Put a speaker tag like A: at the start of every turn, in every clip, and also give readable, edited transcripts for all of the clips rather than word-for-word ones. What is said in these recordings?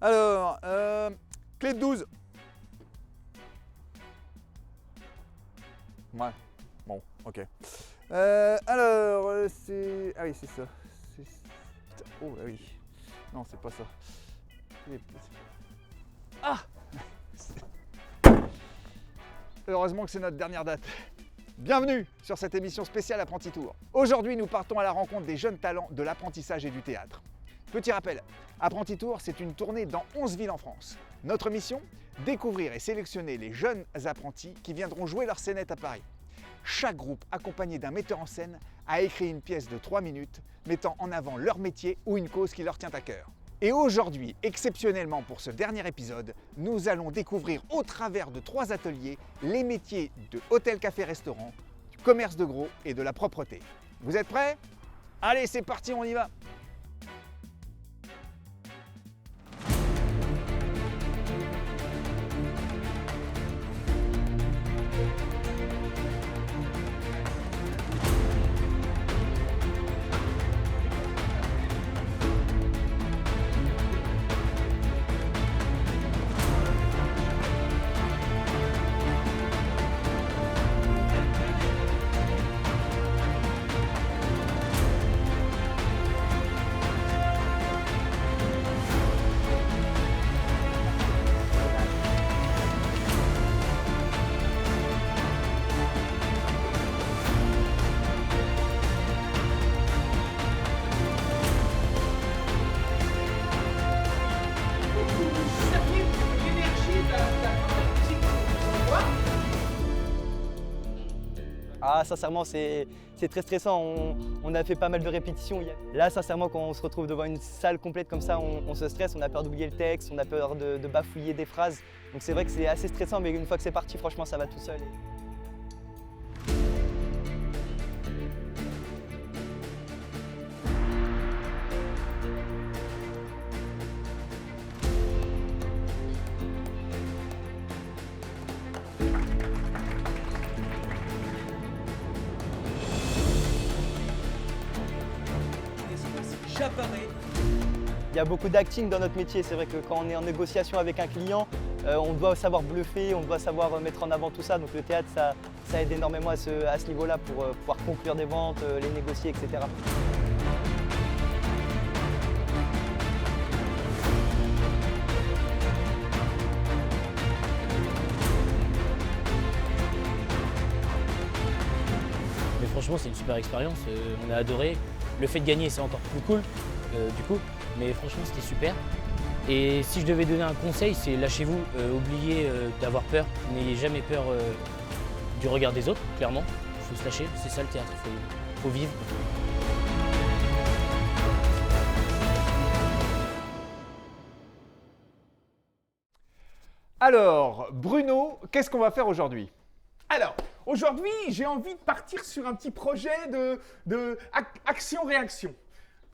A: Alors, clé de 12. Ouais, bon, ok. Alors, c'est... Ah oui, c'est ça. Putain, oh, ah oui. Non, c'est pas ça. Ah! Heureusement que c'est notre dernière date. Bienvenue sur cette émission spéciale Apprenti Tour. Aujourd'hui, nous partons à la rencontre des jeunes talents de l'apprentissage et du théâtre. Petit rappel, Apprenti Tour, c'est une tournée dans 11 villes en France. Notre mission, découvrir et sélectionner les jeunes apprentis qui viendront jouer leur scénette à Paris. Chaque groupe, accompagné d'un metteur en scène, a écrit une pièce de 3 minutes mettant en avant leur métier ou une cause qui leur tient à cœur. Et aujourd'hui, exceptionnellement pour ce dernier épisode, nous allons découvrir au travers de 3 ateliers les métiers de hôtel, café, restaurant, du commerce de gros et de la propreté. Vous êtes prêts? Allez, c'est parti, on y va!
B: Ah, sincèrement, c'est très stressant. On a fait pas mal de répétitions. Là, sincèrement, quand on se retrouve devant une salle complète comme ça, on se stresse, on a peur d'oublier le texte, on a peur de bafouiller des phrases. Donc c'est vrai que c'est assez stressant, mais une fois que c'est parti, franchement, ça va tout seul. Il y a beaucoup d'acting dans notre métier. C'est vrai que quand on est en négociation avec un client, on doit savoir bluffer, on doit savoir mettre en avant tout ça. Donc le théâtre, ça aide énormément à ce niveau-là pour pouvoir conclure des ventes, les négocier, etc.
C: Mais franchement, c'est une super expérience, on a adoré. Le fait de gagner, c'est encore plus cool, du coup, mais franchement, c'était super. Et si je devais donner un conseil, c'est lâchez-vous, oubliez d'avoir peur, n'ayez jamais peur du regard des autres, clairement. Il faut se lâcher, c'est ça le théâtre, il faut vivre.
A: Alors, Bruno, qu'est-ce qu'on va faire aujourd'hui?
D: Alors, aujourd'hui, j'ai envie de partir sur un petit projet de action-réaction.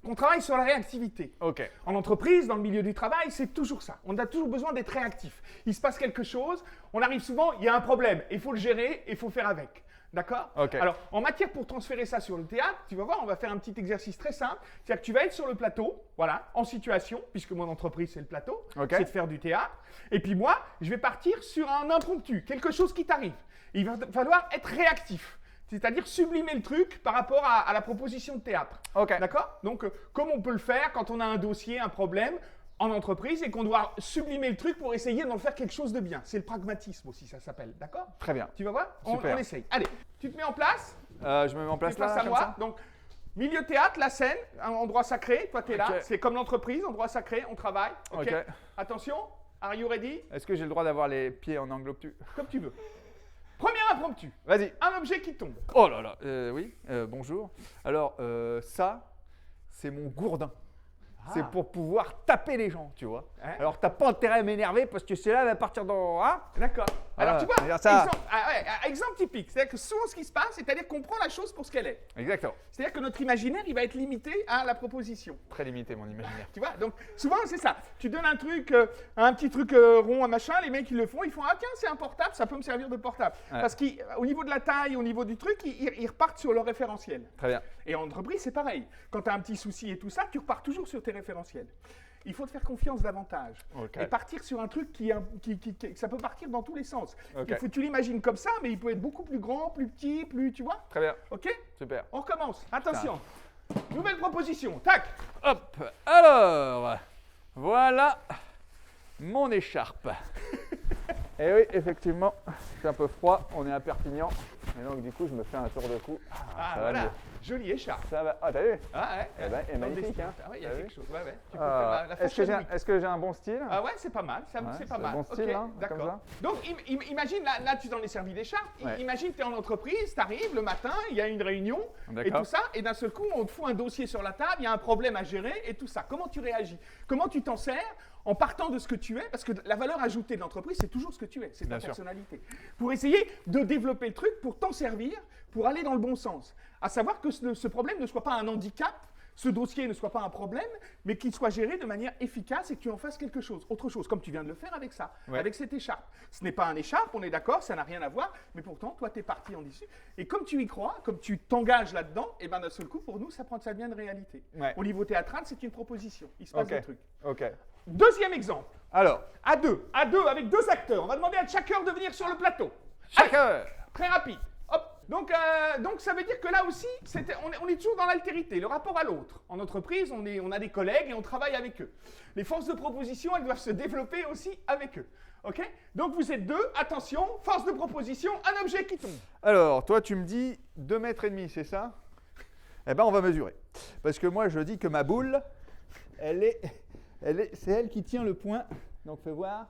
D: On travaille sur la réactivité.
A: Ok.
D: En entreprise, dans le milieu du travail, c'est toujours ça. On a toujours besoin d'être réactif. Il se passe quelque chose, on arrive souvent, il y a un problème, il faut le gérer et il faut faire avec. D'accord?
A: Ok.
D: Alors, en matière pour transférer ça sur le théâtre, tu vas voir, on va faire un petit exercice très simple. C'est-à-dire que tu vas être sur le plateau, voilà, en situation, puisque mon entreprise, c'est le plateau,
A: Ok.
D: c'est de faire du théâtre. Et puis moi, je vais partir sur un impromptu, quelque chose qui t'arrive. Il va falloir être réactif. C'est-à-dire sublimer le truc par rapport à la proposition de théâtre.
A: Ok.
D: D'accord? Donc, comme on peut le faire quand on a un dossier, un problème en entreprise et qu'on doit sublimer le truc pour essayer d'en faire quelque chose de bien. C'est le pragmatisme aussi, ça s'appelle. D'accord?
A: Très bien.
D: Tu vas voir? On
A: Super.
D: essaye. Allez, tu te mets en place.
A: Je me mets en
D: Tu
A: place
D: es face
A: là,
D: à
A: comme
D: moi.
A: ça?
D: Donc, milieu théâtre, la scène, un endroit sacré. Toi, tu es là.
A: Ok.
D: C'est comme l'entreprise, endroit sacré, on travaille. OK.
A: Ok.
D: Attention, are you ready?
A: Est-ce que j'ai le droit d'avoir les pieds en angle obtus?
D: Comme tu veux. Premier impromptu.
A: Vas-y.
D: Un objet qui tombe.
A: Oh là là, oui, bonjour. Alors, ça, c'est mon gourdin. C'est pour pouvoir taper les gens, tu vois.
D: Hein?
A: Alors, t'as pas intérêt à m'énerver parce que c'est là, va partir dans... Hein?
D: D'accord. Alors, tu vois,
A: c'est-à-dire ça.
D: exemple typique. C'est-à-dire que souvent, ce qui se passe, c'est-à-dire qu'on prend la chose pour ce qu'elle est.
A: Exactement.
D: C'est-à-dire que notre imaginaire, il va être limité à la proposition.
A: Très limité, mon imaginaire.
D: Tu vois, donc souvent, c'est ça. Tu donnes un truc, un petit truc rond, un machin, les mecs, ils le font, ils font « Ah tiens, c'est un portable, ça peut me servir de portable.
A: Ouais.
D: Parce qu'au niveau de la taille, au niveau du truc, ils repartent sur leur référentiel.
A: Très bien.
D: Et en entreprise, c'est pareil. Quand tu as un petit souci et tout ça, tu repars toujours sur tes référentiels. Il faut te faire confiance davantage.
A: Ok.
D: Et partir sur un truc ça peut partir dans tous les sens.
A: Ok.
D: Tu l'imagines comme ça, mais il peut être beaucoup plus grand, plus petit, tu vois.
A: Très bien,
D: Ok.
A: super.
D: On recommence. Attention. Nouvelle proposition. Tac.
A: Hop, alors, voilà mon écharpe. Et oui, effectivement, c'est un peu froid, on est à Perpignan. Et donc du coup, je me fais un tour de cou.
D: Ah,
A: ça va
D: voilà.
A: mieux.
D: Jolie écharpe.
A: Ça va. Ah, t'as vu?
D: Ah ouais.
A: Eh ben, et magnifique, hein.
D: Ah ouais, il y a
A: T'as
D: quelque
A: vu?
D: chose. Ouais. Tu peux
A: Ah,
D: faire la fashion week.
A: est-ce que j'ai un bon style?
D: Ah ouais, c'est pas mal, c'est
A: Ouais,
D: pas
A: c'est
D: mal.
A: bon style,
D: Ok,
A: hein, comme
D: d'accord.
A: ça.
D: Donc imagine, là tu t'en es servi d'écharpe,
A: Ouais.
D: imagine tu es en entreprise, tu arrives le matin, il y a une réunion et
A: D'accord.
D: tout ça, et d'un seul coup on te fout un dossier sur la table, il y a un problème à gérer et tout ça. Comment tu réagis? Comment tu t'en sers en partant de ce que tu es? Parce que la valeur ajoutée de l'entreprise, c'est toujours ce que tu es, c'est ta
A: Bien sûr.
D: personnalité. Pour essayer de développer le truc, pour t'en servir, pour aller dans le bon sens. À savoir que ce problème ne soit pas un handicap, ce dossier ne soit pas un problème, mais qu'il soit géré de manière efficace et que tu en fasses quelque chose, autre chose, comme tu viens de le faire avec ça,
A: Ouais.
D: avec cette écharpe. Ce n'est pas un écharpe, on est d'accord, ça n'a rien à voir, mais pourtant, toi, tu es parti en dessus. Et comme tu y crois, comme tu t'engages là-dedans, et bien d'un seul coup, pour nous, ça devient une réalité.
A: Ouais.
D: Au niveau théâtral, c'est une proposition. Il se passe
A: Ok.
D: des trucs.
A: Ok.
D: Deuxième exemple,
A: Alors,
D: à deux, avec deux acteurs. On va demander à chacun de venir sur le plateau.
A: chaque heure.
D: Très rapide. Hop. Donc ça veut dire que là aussi, on est toujours dans l'altérité, le rapport à l'autre. En entreprise, on a des collègues et on travaille avec eux. Les forces de proposition, elles doivent se développer aussi avec eux. Ok? Donc vous êtes deux, attention, force de proposition, un objet qui tombe.
A: Alors, toi, tu me dis 2,5 mètres, c'est ça? Eh ben, on va mesurer. Parce que moi, je dis que ma boule, c'est elle qui tient le point. Donc, fais voir.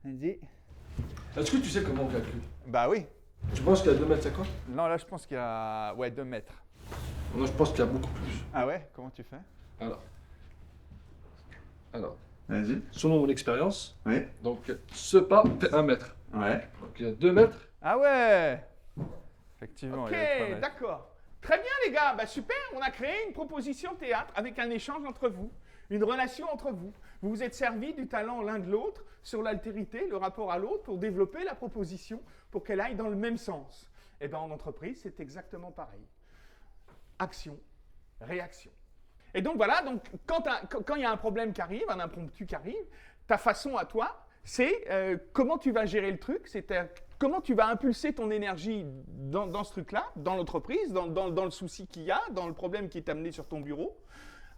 A: Vas-y.
E: Est-ce que tu sais comment on calcule?
A: Bah oui.
E: Tu penses qu'il y a 2,50 m?
A: Non, là, je pense qu'il y a 2 mètres.
E: Moi, je pense qu'il y a beaucoup plus.
A: Ah ouais? Comment tu fais?
E: Alors,
A: Vas-y.
E: selon mon expérience,
A: Oui.
E: donc ce pas fait 1 mètre.
A: Ouais.
E: Donc il y a 2 mètres.
A: Ah ouais! Effectivement.
D: Ok,
A: il y a 3 mètres.
D: d'accord. Très bien les gars, bah, super, on a créé une proposition théâtre avec un échange entre vous, une relation entre vous. Vous vous êtes servi du talent l'un de l'autre sur l'altérité, le rapport à l'autre pour développer la proposition pour qu'elle aille dans le même sens. Et bien en entreprise, c'est exactement pareil. Action, réaction. Et donc voilà, donc, quand il y a un problème qui arrive, un impromptu qui arrive, ta façon à toi, c'est comment tu vas gérer le truc, c'est comment tu vas impulser ton énergie dans ce truc-là, dans l'entreprise, dans le souci qu'il y a, dans le problème qui est amené sur ton bureau,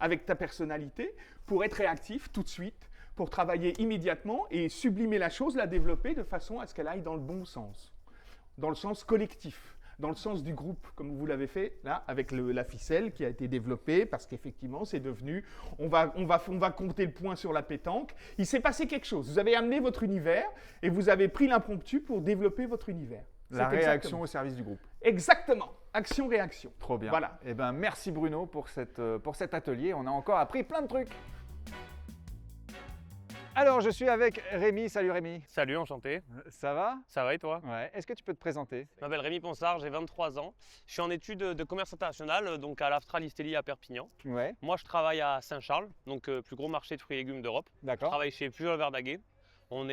D: avec ta personnalité, pour être réactif tout de suite, pour travailler immédiatement et sublimer la chose, la développer de façon à ce qu'elle aille dans le bon sens, dans le sens collectif, dans le sens du groupe, comme vous l'avez fait là, avec la ficelle qui a été développée, parce qu'effectivement, c'est devenu, on va compter le point sur la pétanque. Il s'est passé quelque chose. Vous avez amené votre univers et vous avez pris l'impromptu pour développer votre univers.
A: La
D: C'est
A: réaction
D: exactement.
A: au service du groupe.
D: Exactement. Action-réaction.
A: Trop bien.
D: Voilà.
A: Eh ben, merci Bruno pour cet atelier. On a encore appris plein de trucs. Alors, je suis avec Rémi. Salut Rémi.
F: Salut, enchanté.
A: Ça va?
F: Ça va et toi?
A: Ouais. Est-ce que tu peux te présenter?
F: Je m'appelle Rémi Ponsard, j'ai 23 ans. Je suis en études de commerce international, donc à l'Astral Istelli à Perpignan.
A: Ouais.
F: Moi, je travaille à Saint-Charles, donc plus gros marché de fruits et légumes d'Europe. Je
A: D'accord.
F: travaille chez Pujol Verdaguer. Nous, on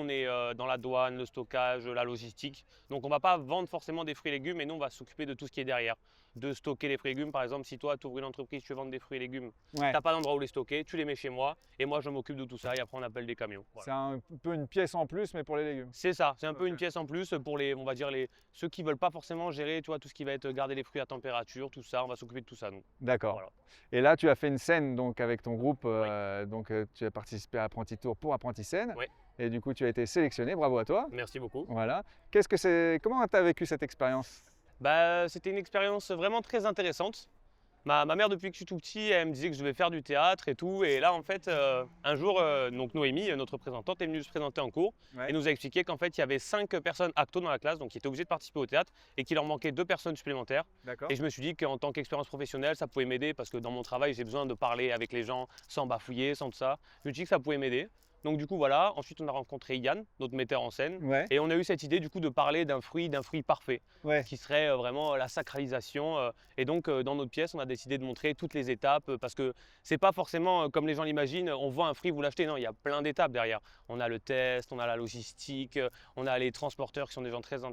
F: est dans la douane, le stockage, la logistique. Donc, on ne va pas vendre forcément des fruits et légumes, mais nous, on va s'occuper de tout ce qui est derrière. De stocker les fruits et légumes. Par exemple, si toi, tu ouvres une entreprise, tu veux vendre des fruits et légumes,
A: Ouais.
F: tu n'as pas d'endroit où les stocker, tu les mets chez moi. Et moi, je m'occupe de tout ça. Et après, on appelle des camions. Voilà.
A: C'est un peu une pièce en plus, mais pour les légumes.
F: C'est ça, c'est un peu une pièce en plus pour on va dire ceux qui veulent pas forcément gérer, tu vois, tout ce qui va être garder les fruits à température, tout ça, on va s'occuper de tout ça nous.
A: D'accord.
F: Voilà.
A: Et là, tu as fait une scène donc, avec ton groupe. Tu as participé à Apprenti Tour pour Apprenti Scène.
F: Oui.
A: Et du coup, tu as été sélectionné. Bravo à toi.
F: Merci beaucoup.
A: Voilà. Comment tu as vécu cette expérience?
F: Bah, c'était une expérience vraiment très intéressante. Ma mère, depuis que je suis tout petit, elle me disait que je devais faire du théâtre et tout. Et là, en fait, un jour, donc Noémie, notre représentante, est venue se présenter en cours et nous a expliqué qu'en fait, il y avait 5 personnes acto dans la classe, donc qui étaient obligées de participer au théâtre et qu'il leur manquait 2 personnes supplémentaires.
A: D'accord.
F: Et je me suis dit qu'en tant qu'expérience professionnelle, ça pouvait m'aider parce que dans mon travail, j'ai besoin de parler avec les gens sans bafouiller, sans tout ça. Je me suis dit que ça pouvait m'aider. Donc du coup voilà, ensuite on a rencontré Yann, notre metteur en scène,
A: Ouais,
F: et on a eu cette idée du coup de parler d'un fruit parfait,
A: ouais.
F: qui serait vraiment la sacralisation. Et donc dans notre pièce, on a décidé de montrer toutes les étapes, parce que c'est pas forcément comme les gens l'imaginent, on voit un fruit, vous l'achetez. Non, il y a plein d'étapes derrière. On a le test, on a la logistique, on a les transporteurs qui sont des gens très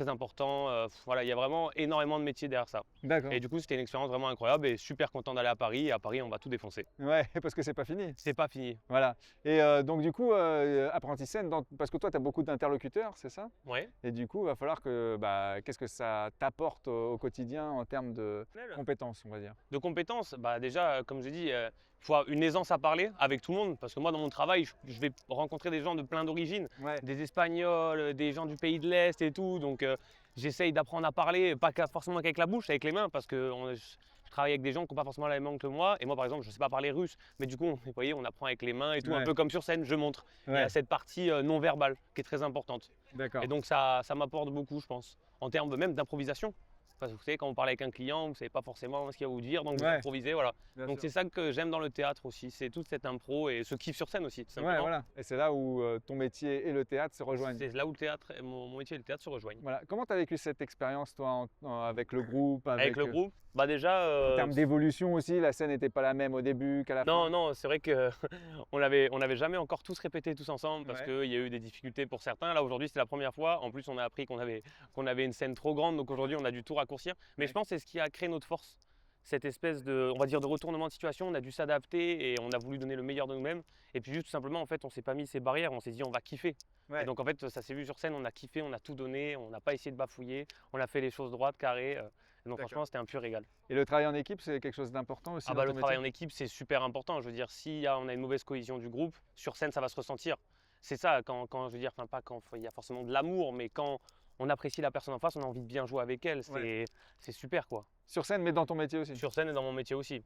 F: importants. Voilà, il y a vraiment énormément de métiers derrière ça.
A: D'accord.
F: Et du coup, c'était une expérience vraiment incroyable et super content d'aller à Paris. Et à Paris, on va tout défoncer.
A: Ouais, parce que c'est pas fini.
F: C'est pas fini.
A: Voilà. Et donc du coup, apprenti scène, parce que toi, tu as beaucoup d'interlocuteurs, c'est ça?
F: Ouais.
A: Et du coup, il va falloir que, qu'est-ce que ça t'apporte au quotidien en termes de compétences, on va dire.
F: De compétences, bah déjà, comme je dis, il faut avoir une aisance à parler avec tout le monde. Parce que moi, dans mon travail, je vais rencontrer des gens de plein d'origines,
A: Ouais.
F: des Espagnols, des gens du pays de l'Est et tout. Donc, j'essaye d'apprendre à parler, pas forcément qu'avec la bouche, avec les mains, parce que je travaille avec des gens qui n'ont pas forcément la même langue que moi. Et moi, par exemple, je ne sais pas parler russe. Mais du coup, vous voyez, on apprend avec les mains et tout,
A: Ouais.
F: un peu comme sur scène, je montre. Il y
A: Ouais.
F: a cette partie non verbale qui est très importante.
A: D'accord.
F: Et donc, ça m'apporte beaucoup, je pense, en termes même d'improvisation. Parce que vous savez, quand vous parlez avec un client, vous ne savez pas forcément ce qu'il va vous dire, donc vous
A: Ouais.
F: improvisez, voilà.
A: Bien
F: Donc
A: sûr.
F: c'est ça que j'aime dans le théâtre aussi, c'est toute cette impro et ce kiff sur scène aussi, tout
A: Ouais,
F: simplement.
A: voilà. Et c'est là où ton métier et le théâtre se rejoignent.
F: C'est là où le théâtre, mon métier et le théâtre se rejoignent.
A: Voilà. Comment tu as vécu cette expérience, toi, avec le groupe,
F: Avec le groupe, bah déjà...
A: en termes d'évolution aussi, la scène n'était pas la même au début qu'à la fin.
F: Non, c'est vrai que on n'avait jamais encore tous répété tous ensemble parce
A: Ouais.
F: qu'il y a eu des difficultés pour certains. Là aujourd'hui c'était la première fois. En plus on a appris qu'on avait une scène trop grande, donc aujourd'hui on a dû tout raccourcir. Mais
A: Ouais.
F: je pense que c'est ce qui a créé notre force. Cette espèce de, on va dire, de retournement de situation, on a dû s'adapter et on a voulu donner le meilleur de nous-mêmes. Et puis juste tout simplement en fait on s'est pas mis ces barrières, on s'est dit on va kiffer.
A: Ouais.
F: Et donc en fait ça s'est vu sur scène, on a kiffé, on a tout donné, on n'a pas essayé de bafouiller, on a fait les choses droites, carrées. Et donc
A: D'accord.
F: franchement c'était un pur régal.
A: Et le travail en équipe, c'est quelque chose d'important aussi
F: Ah
A: dans
F: bah,
A: ton
F: le travail en
A: métier?
F: équipe, c'est super important. Je veux dire, si on a une mauvaise cohésion du groupe, sur scène, ça va se ressentir. C'est ça, quand je veux dire, enfin pas quand il y a forcément de l'amour, mais quand on apprécie la personne en face, on a envie de bien jouer avec elle.
A: Ouais.
F: C'est super quoi.
A: Sur scène, mais dans ton métier aussi.
F: Sur scène et dans mon métier aussi.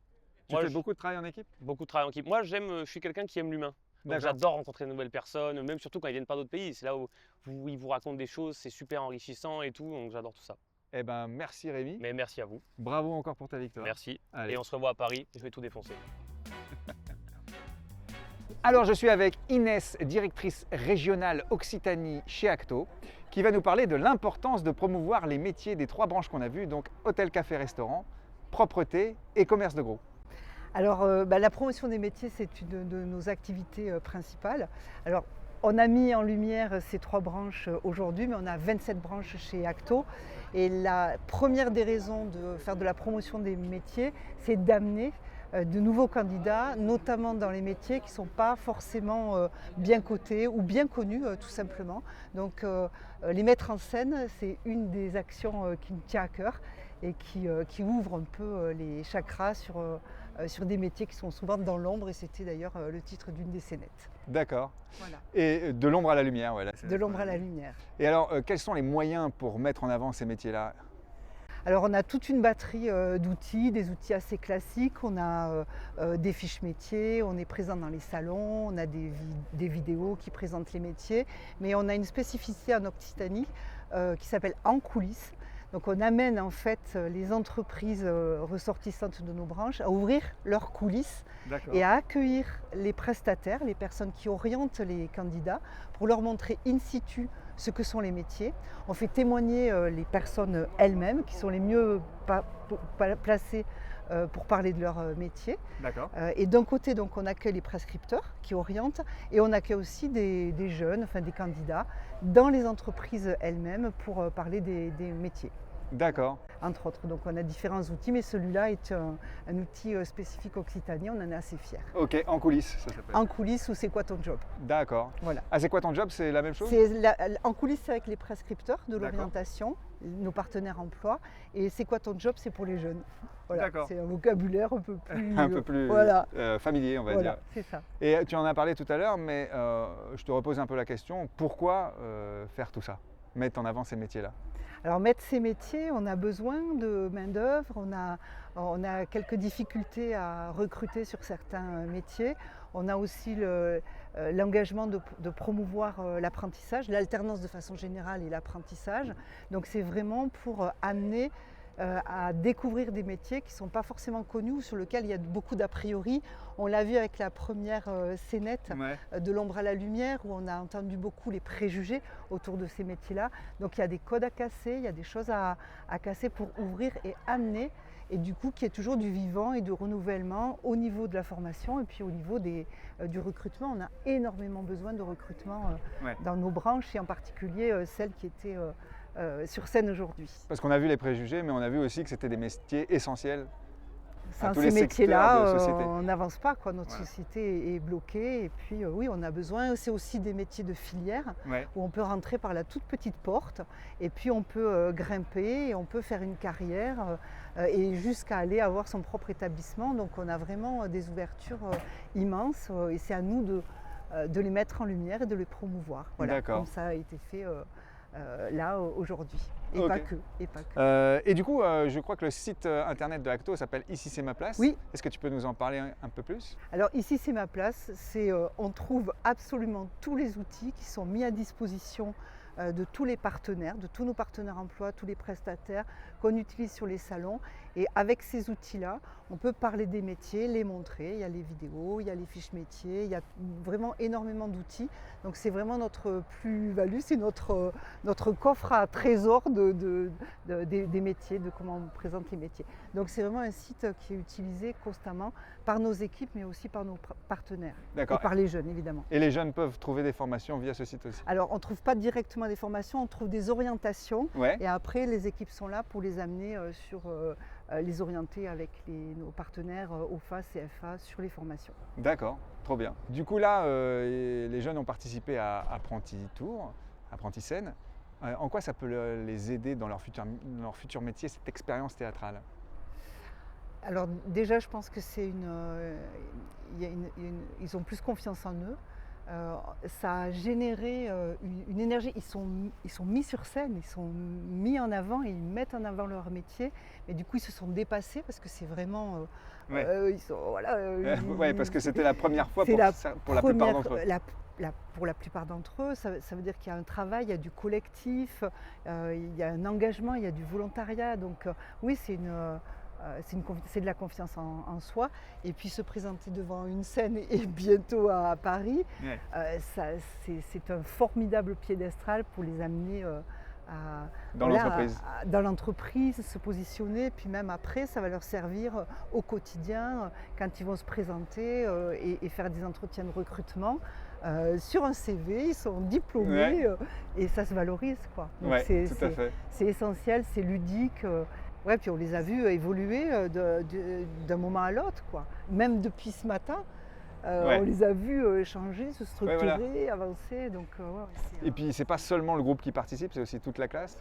A: Tu
F: Moi,
A: fais beaucoup de travail en équipe?
F: beaucoup de travail en équipe. Moi, je suis quelqu'un qui aime l'humain. Donc
A: D'accord.
F: j'adore rencontrer de nouvelles personnes, même surtout quand ils viennent pas d'autres pays. C'est là où ils vous racontent des choses, c'est super enrichissant et tout. Donc j'adore tout ça.
A: Eh ben, merci Rémi.
F: Mais merci à vous.
A: Bravo encore pour ta victoire.
F: Merci.
A: Allez.
F: Et on se revoit à Paris. Je vais tout défoncer.
A: Alors, je suis avec Inès, directrice régionale Occitanie chez Acto, qui va nous parler de l'importance de promouvoir les métiers des 3 branches qu'on a vues, donc hôtel, café, restaurant, propreté et commerce de gros.
G: Alors, la promotion des métiers, c'est une de nos activités principales. Alors, on a mis en lumière ces 3 branches aujourd'hui, mais on a 27 branches chez Acto. Et la première des raisons de faire de la promotion des métiers, c'est d'amener de nouveaux candidats, notamment dans les métiers qui ne sont pas forcément bien cotés ou bien connus, tout simplement. Donc, les mettre en scène, c'est une des actions qui me tient à cœur et qui ouvre un peu les chakras sur des métiers qui sont souvent dans l'ombre, et c'était d'ailleurs le titre d'une des scénettes.
A: D'accord.
G: Voilà.
A: Et de l'ombre à la lumière, ouais.
G: De l'ombre à la lumière.
A: Et alors, quels sont les moyens pour mettre en avant ces métiers-là?
G: Alors on a toute une batterie d'outils, des outils assez classiques. On a des fiches métiers, on est présent dans les salons, on a des vidéos qui présentent les métiers, mais on a une spécificité en Occitanie qui s'appelle En coulisses. Donc on amène en fait les entreprises ressortissantes de nos branches à ouvrir leurs coulisses
A: D'accord.
G: et à accueillir les prestataires, les personnes qui orientent les candidats, pour leur montrer in situ ce que sont les métiers. On fait témoigner les personnes elles-mêmes qui sont les mieux placées pour parler de leur métier.
A: D'accord.
G: Et d'un côté, donc, on accueille les prescripteurs qui orientent, et on accueille aussi des jeunes, enfin des candidats, dans les entreprises elles-mêmes pour parler des métiers.
A: D'accord.
G: Entre autres, donc on a différents outils, mais celui-là est un outil spécifique Occitanie, on en est assez fiers.
A: Ok, en coulisses, ça s'appelle.
G: En coulisses, ou c'est quoi ton job?
A: D'accord.
G: Voilà.
A: Ah, c'est quoi ton job? C'est la même chose?
G: En coulisses, c'est avec les prescripteurs de
A: D'accord.
G: l'orientation, nos partenaires emploi, et c'est quoi ton job? C'est pour les jeunes. Voilà.
A: D'accord.
G: C'est un vocabulaire un peu plus,
A: Un peu plus
G: voilà.
A: familier, on va
G: Voilà,
A: dire.
G: c'est ça.
A: Et tu en as parlé tout à l'heure, mais je te repose un peu la question. Pourquoi faire tout ça? Mettre en avant ces métiers-là?
G: Alors mettre ces métiers, on a besoin de main-d'œuvre, on a quelques difficultés à recruter sur certains métiers. On a aussi l'engagement de promouvoir l'apprentissage, l'alternance de façon générale et l'apprentissage. Donc c'est vraiment pour amener à découvrir des métiers qui ne sont pas forcément connus ou sur lesquels il y a beaucoup d'a priori. On l'a vu avec la première scénette de l'ombre à la lumière où on a entendu beaucoup les préjugés autour de ces métiers-là. Donc il y a des codes à casser, il y a des choses à casser pour ouvrir et amener, et du coup qui est toujours du vivant et du renouvellement au niveau de la formation et puis au niveau du recrutement. On a énormément besoin de recrutement dans nos branches et en particulier celles qui étaient sur scène aujourd'hui.
A: Parce qu'on a vu les préjugés, mais on a vu aussi que c'était des métiers essentiels.
G: Sans
A: tous
G: ces
A: les secteurs
G: métiers-là,
A: de société.
G: on n'avance pas, quoi. Notre société est bloquée. Et puis, oui, on a besoin. C'est aussi des métiers de filière où on peut rentrer par la toute petite porte et puis on peut grimper et on peut faire une carrière et jusqu'à aller avoir son propre établissement. Donc, on a vraiment des ouvertures immenses et c'est à nous de les mettre en lumière et de les promouvoir. Voilà, comme ça a été fait là aujourd'hui. Et pas que.
A: Et du coup, je crois que le site internet de Acto s'appelle Ici c'est ma place.
G: Oui.
A: Est-ce que tu peux nous en parler un peu plus?
G: Alors ici c'est ma place, on trouve absolument tous les outils qui sont mis à disposition de tous les partenaires, de tous nos partenaires emploi, tous les prestataires qu'on utilise sur les salons. Et avec ces outils-là, on peut parler des métiers, les montrer. Il y a les vidéos, il y a les fiches métiers, il y a vraiment énormément d'outils. Donc c'est vraiment notre plus-value, c'est notre coffre à trésor des métiers, de comment on présente les métiers. Donc c'est vraiment un site qui est utilisé constamment par nos équipes, mais aussi par nos partenaires. Et par les jeunes, évidemment.
A: Et les jeunes peuvent trouver des formations via ce site aussi?
G: Alors on ne trouve pas directement des formations, on trouve des orientations. Et après, les équipes sont là pour les amener les orienter avec nos partenaires OFA, CFA sur les formations.
A: D'accord, trop bien. Du coup là, les jeunes ont participé à Apprenti Tour, Apprenti Scène. En quoi ça peut les aider dans leur futur métier, cette expérience théâtrale?
G: Alors déjà, je pense que ils ont plus confiance en eux. Ça a généré une énergie. Ils sont mis sur scène, ils sont mis en avant et ils mettent en avant leur métier. Mais du coup, ils se sont dépassés parce que c'est vraiment. Ils sont,
A: parce que c'était la première fois pour la plupart d'entre eux.
G: Pour la plupart d'entre eux, ça veut dire qu'il y a un travail, il y a du collectif, il y a un engagement, il y a du volontariat. Donc oui, c'est de la confiance en soi. Et puis se présenter devant une scène et bientôt à Paris, c'est un formidable piédestal pour les amener dans l'entreprise, se positionner. Puis même après, ça va leur servir au quotidien quand ils vont se présenter et faire des entretiens de recrutement. Sur un CV, ils sont diplômés et ça se valorise, quoi. Donc c'est essentiel, c'est ludique. Puis on les a vus évoluer d'un moment à l'autre, quoi. Même depuis ce matin, on les a vus changer, se structurer, avancer. Donc,
A: et puis c'est pas seulement le groupe qui participe, c'est aussi toute la classe.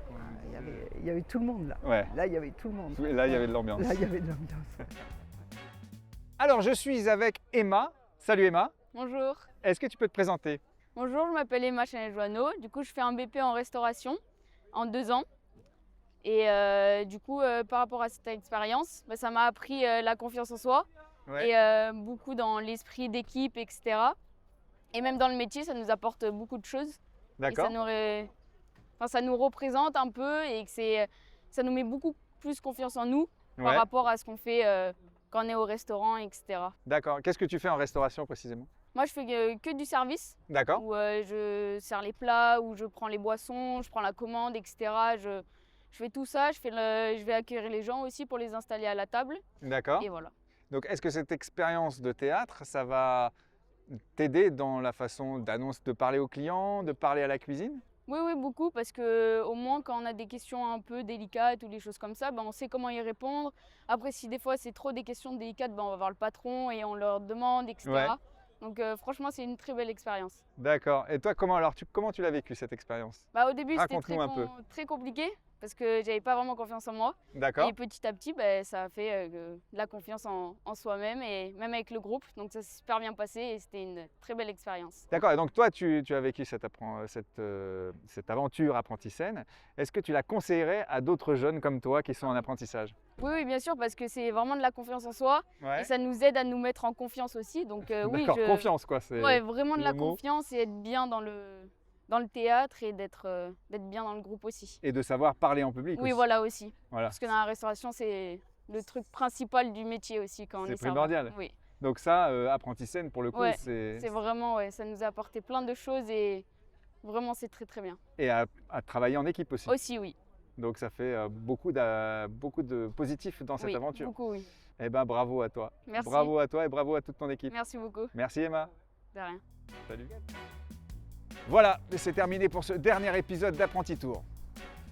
G: Il y avait tout le monde là. Là, il y avait tout le monde.
A: Là, il y avait de l'ambiance.
G: Là, il y avait de l'ambiance.
A: Alors, je suis avec Emma. Salut Emma.
H: Bonjour.
A: Est-ce que tu peux te présenter?
H: Bonjour, je m'appelle Emma Chanel-Joanneau. Du coup, je fais un BP en restauration en 2 ans. Et du coup, par rapport à cette expérience, ça m'a appris la confiance en soi et beaucoup dans l'esprit d'équipe, etc. Et même dans le métier, ça nous apporte beaucoup de choses.
A: D'accord.
H: Ça nous représente un peu et ça nous met beaucoup plus confiance en nous par rapport à ce qu'on fait quand on est au restaurant, etc.
A: D'accord. Qu'est-ce que tu fais en restauration précisément?
H: Moi, je fais que du service.
A: D'accord.
H: Où je sers les plats, où je prends les boissons, je prends la commande, etc. Je fais tout ça, je vais accueillir les gens aussi pour les installer à la table.
A: D'accord.
H: Et voilà.
A: Donc, est-ce que cette expérience de théâtre, ça va t'aider dans la façon de parler aux clients, de parler à la cuisine?
H: Oui, beaucoup, parce qu'au moins, quand on a des questions un peu délicates ou des choses comme ça, on sait comment y répondre. Après, si des fois, c'est trop des questions délicates, on va voir le patron et on leur demande, etc. Donc, franchement, c'est une très belle expérience.
A: D'accord. Et toi, comment tu l'as vécu, cette expérience?
H: Au début, c'était très compliqué. Parce que j'avais pas vraiment confiance en moi.
A: D'accord.
H: Et petit à petit, ça a fait de la confiance en soi-même et même avec le groupe. Donc ça s'est super bien passé et c'était une très belle expérience.
A: D'accord. Et donc toi, tu as vécu cette aventure Apprenti Scène. Est-ce que tu la conseillerais à d'autres jeunes comme toi qui sont en apprentissage?
H: Oui, bien sûr, parce que c'est vraiment de la confiance en soi. Et ça nous aide à nous mettre en confiance aussi. Donc oui,
A: confiance quoi.
H: Ouais, vraiment de la confiance et être bien dans dans le théâtre et d'être bien dans le groupe aussi.
A: Et de savoir parler en public
H: Oui,
A: aussi.
H: voilà aussi.
A: Voilà.
H: Parce que dans la restauration, c'est le truc principal du métier aussi quand on
A: C'est
H: est serveur.
A: primordial.
H: Oui,
A: Donc ça, apprenti scène, pour le coup,
H: Ouais,
A: c'est...
H: c'est vraiment, ça nous a apporté plein de choses et vraiment c'est très très bien.
A: Et à travailler en équipe aussi.
H: Aussi, oui.
A: Donc ça fait beaucoup de positifs dans cette
H: Oui,
A: aventure.
H: beaucoup, oui.
A: Eh ben bravo à toi.
H: Merci.
A: Bravo à toi et bravo à toute ton équipe.
H: Merci beaucoup.
A: Merci Emma.
H: De rien.
A: Salut. Voilà, c'est terminé pour ce dernier épisode d'Apprenti Tour.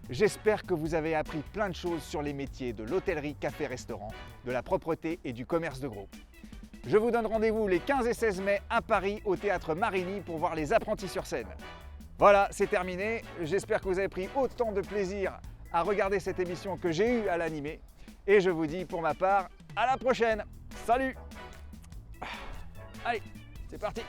A: J'espère que vous avez appris plein de choses sur les métiers de l'hôtellerie, café-restaurant, de la propreté et du commerce de groupe. Je vous donne rendez-vous les 15 et 16 mai à Paris au théâtre Marigny pour voir les apprentis sur scène. Voilà, c'est terminé. J'espère que vous avez pris autant de plaisir à regarder cette émission que j'ai eu à l'animer. Et je vous dis pour ma part, à la prochaine. Salut! Allez, c'est parti!